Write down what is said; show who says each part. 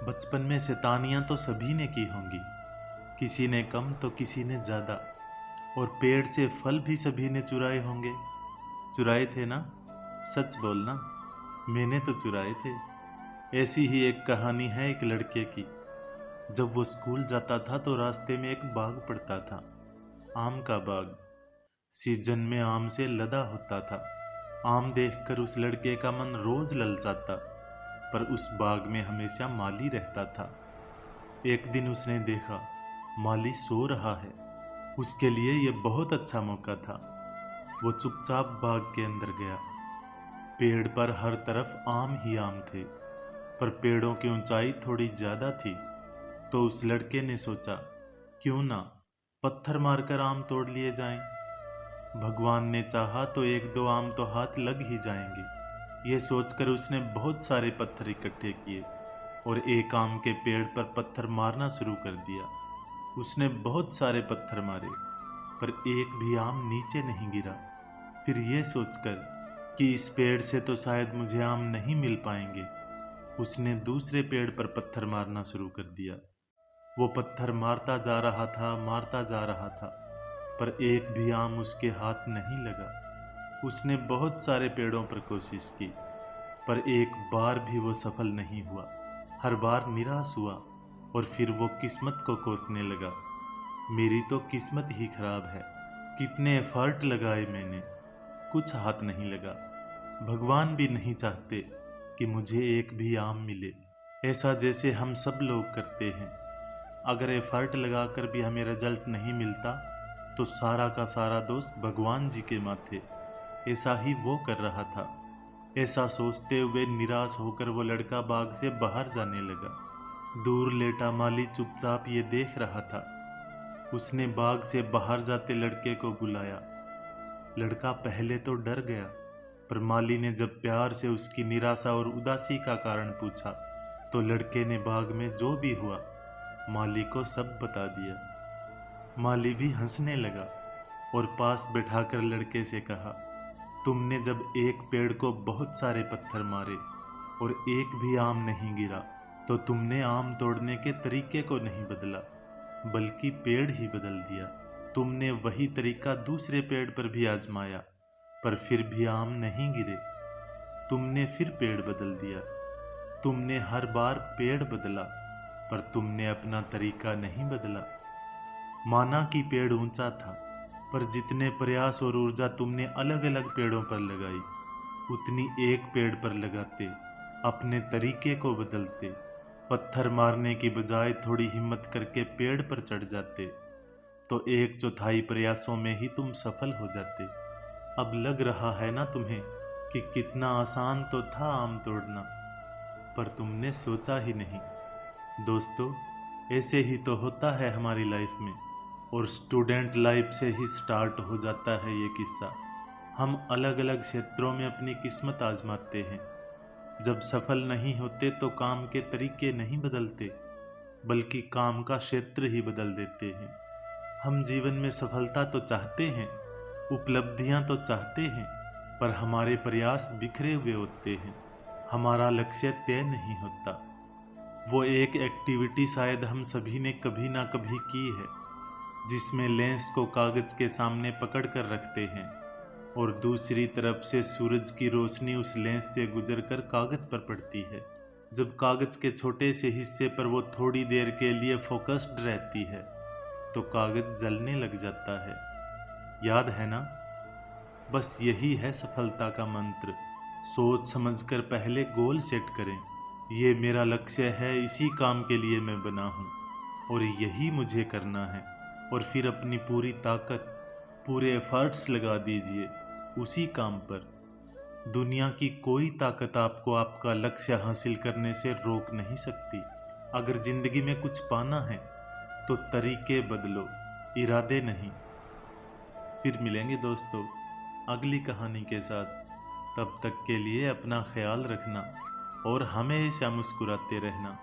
Speaker 1: बचपन में शैतानियां तो सभी ने की होंगी, किसी ने कम तो किसी ने ज़्यादा। और पेड़ से फल भी सभी ने चुराए होंगे। चुराए थे ना? सच बोलना, मैंने तो चुराए थे। ऐसी ही एक कहानी है एक लड़के की। जब वो स्कूल जाता था तो रास्ते में एक बाग पड़ता था, आम का बाग। सीजन में आम से लदा होता था। आम देखकर उस लड़के का मन रोज ललचाता, पर उस बाग में हमेशा माली रहता था। एक दिन उसने देखा माली सो रहा है। उसके लिए यह बहुत अच्छा मौका था। वो चुपचाप बाग के अंदर गया। पेड़ पर हर तरफ आम ही आम थे, पर पेड़ों की ऊंचाई थोड़ी ज्यादा थी। तो उस लड़के ने सोचा, क्यों ना पत्थर मारकर आम तोड़ लिए जाएं। भगवान ने चाहा तो एक दो आम तो हाथ लग ही जाएंगे। ये सोचकर उसने बहुत सारे पत्थर इकट्ठे किए और एक आम के पेड़ पर पत्थर मारना शुरू कर दिया। उसने बहुत सारे पत्थर मारे, पर एक भी आम नीचे नहीं गिरा। फिर यह सोचकर कि इस पेड़ से तो शायद मुझे आम नहीं मिल पाएंगे, उसने दूसरे पेड़ पर पत्थर मारना शुरू कर दिया। वो पत्थर मारता जा रहा था, मारता जा रहा था, पर एक भी आम उसके हाथ नहीं लगा। उसने बहुत सारे पेड़ों पर कोशिश की, पर एक बार भी वो सफल नहीं हुआ। हर बार निराश हुआ और फिर वो किस्मत को कोसने लगा। मेरी तो किस्मत ही खराब है, कितने एफर्ट लगाए मैंने, कुछ हाथ नहीं लगा। भगवान भी नहीं चाहते कि मुझे एक भी आम मिले। ऐसा जैसे हम सब लोग करते हैं। अगर एफर्ट लगाकर भी हमें रिजल्ट नहीं मिलता तो सारा का सारा दोस्त भगवान जी के माथे। ऐसा ही वो कर रहा था। ऐसा सोचते हुए निराश होकर वो लड़का बाग से बाहर जाने लगा। दूर लेटा माली चुपचाप ये देख रहा था। उसने बाग से बाहर जाते लड़के को बुलाया। लड़का पहले तो डर गया, पर माली ने जब प्यार से उसकी निराशा और उदासी का कारण पूछा तो लड़के ने बाग में जो भी हुआ माली को सब बता दिया। माली भी हंसने लगा और पास बैठाकर लड़के से कहा, तुमने जब एक पेड़ को बहुत सारे पत्थर मारे और एक भी आम नहीं गिरा, तो तुमने आम तोड़ने के तरीके को नहीं बदला, बल्कि पेड़ ही बदल दिया। तुमने वही तरीका दूसरे पेड़ पर भी आजमाया, पर फिर भी आम नहीं गिरे। तुमने फिर पेड़ बदल दिया। तुमने हर बार पेड़ बदला, पर तुमने अपना तरीका नहीं बदला। माना कि पेड़ ऊंचा था, पर जितने प्रयास और ऊर्जा तुमने अलग अलग पेड़ों पर लगाई, उतनी एक पेड़ पर लगाते, अपने तरीके को बदलते, पत्थर मारने की बजाय थोड़ी हिम्मत करके पेड़ पर चढ़ जाते, तो एक चौथाई प्रयासों में ही तुम सफल हो जाते। अब लग रहा है ना तुम्हें कि कितना आसान तो था आम तोड़ना, पर तुमने सोचा ही नहीं। दोस्तों, ऐसे ही तो होता है हमारी लाइफ में, और स्टूडेंट लाइफ से ही स्टार्ट हो जाता है ये किस्सा। हम अलग अलग क्षेत्रों में अपनी किस्मत आजमाते हैं। जब सफल नहीं होते तो काम के तरीके नहीं बदलते, बल्कि काम का क्षेत्र ही बदल देते हैं। हम जीवन में सफलता तो चाहते हैं, उपलब्धियां तो चाहते हैं, पर हमारे प्रयास बिखरे हुए होते हैं। हमारा लक्ष्य तय नहीं होता। वो एक एक्टिविटी शायद हम सभी ने कभी ना कभी की है, जिसमें लेंस को कागज के सामने पकड़ कर रखते हैं और दूसरी तरफ से सूरज की रोशनी उस लेंस से गुजरकर कागज पर पड़ती है। जब कागज के छोटे से हिस्से पर वो थोड़ी देर के लिए फोकस्ड रहती है तो कागज जलने लग जाता है। याद है ना? बस यही है सफलता का मंत्र। सोच समझकर पहले गोल सेट करें। ये मेरा लक्ष्य है, इसी काम के लिए मैं बना हूँ और यही मुझे करना है। और फिर अपनी पूरी ताकत, पूरे एफर्ट्स लगा दीजिए उसी काम पर। दुनिया की कोई ताकत आपको आपका लक्ष्य हासिल करने से रोक नहीं सकती। अगर जिंदगी में कुछ पाना है तो तरीके बदलो, इरादे नहीं। फिर मिलेंगे दोस्तों अगली कहानी के साथ। तब तक के लिए अपना ख्याल रखना और हमेशा मुस्कुराते रहना।